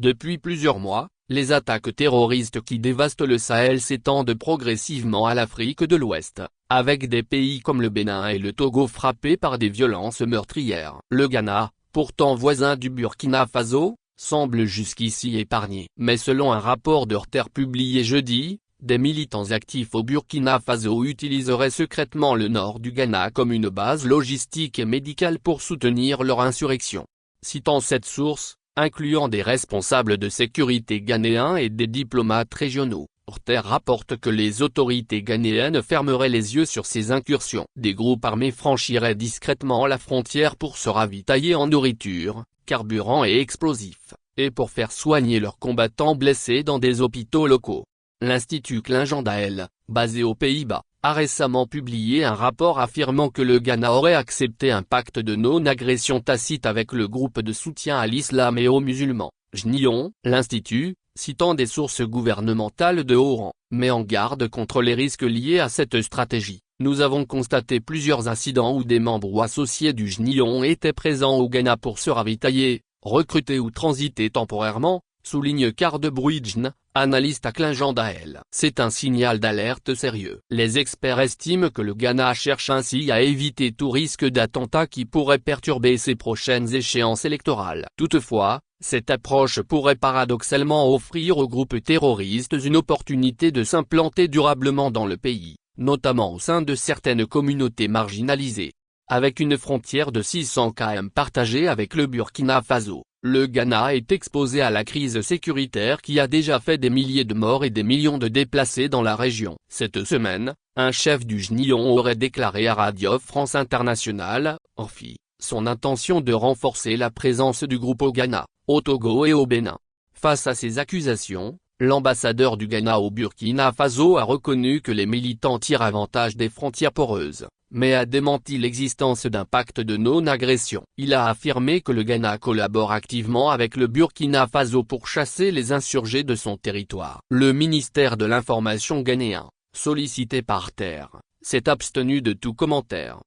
Depuis plusieurs mois, les attaques terroristes qui dévastent le Sahel s'étendent progressivement à l'Afrique de l'Ouest, avec des pays comme le Bénin et le Togo frappés par des violences meurtrières. Le Ghana, pourtant voisin du Burkina Faso, semble jusqu'ici épargné. Mais selon un rapport de Reuters publié jeudi, des militants actifs au Burkina Faso utiliseraient secrètement le nord du Ghana comme une base logistique et médicale pour soutenir leur insurrection. Citant cette source, incluant des responsables de sécurité ghanéens et des diplomates régionaux, Reuters rapporte que les autorités ghanéennes fermeraient les yeux sur ces incursions. Des groupes armés franchiraient discrètement la frontière pour se ravitailler en nourriture, carburant et explosifs, et pour faire soigner leurs combattants blessés dans des hôpitaux locaux. L'Institut Clingendael, basé aux Pays-Bas, a récemment publié un rapport affirmant que le Ghana aurait accepté un pacte de non-agression tacite avec le groupe de soutien à l'islam et aux musulmans, JNION. L'Institut, citant des sources gouvernementales de haut rang, met en garde contre les risques liés à cette stratégie. Nous avons constaté plusieurs incidents où des membres ou associés du JNION étaient présents au Ghana pour se ravitailler, recruter ou transiter temporairement, souligne Card Bruijne, analyste à Clingendael. C'est un signal d'alerte sérieux. Les experts estiment que le Ghana cherche ainsi à éviter tout risque d'attentat qui pourrait perturber ses prochaines échéances électorales. Toutefois, cette approche pourrait paradoxalement offrir aux groupes terroristes une opportunité de s'implanter durablement dans le pays, notamment au sein de certaines communautés marginalisées. Avec une frontière de 600 km partagée avec le Burkina Faso, le Ghana est exposé à la crise sécuritaire qui a déjà fait des milliers de morts et des millions de déplacés dans la région. Cette semaine, un chef du JNION aurait déclaré à Radio France Internationale, RFI, son intention de renforcer la présence du groupe au Ghana, au Togo et au Bénin. Face à ces accusations, l'ambassadeur du Ghana au Burkina Faso a reconnu que les militants tirent avantage des frontières poreuses, mais a démenti l'existence d'un pacte de non-agression. Il a affirmé que le Ghana collabore activement avec le Burkina Faso pour chasser les insurgés de son territoire. Le ministère de l'Information ghanéen, sollicité par Reuters, s'est abstenu de tout commentaire.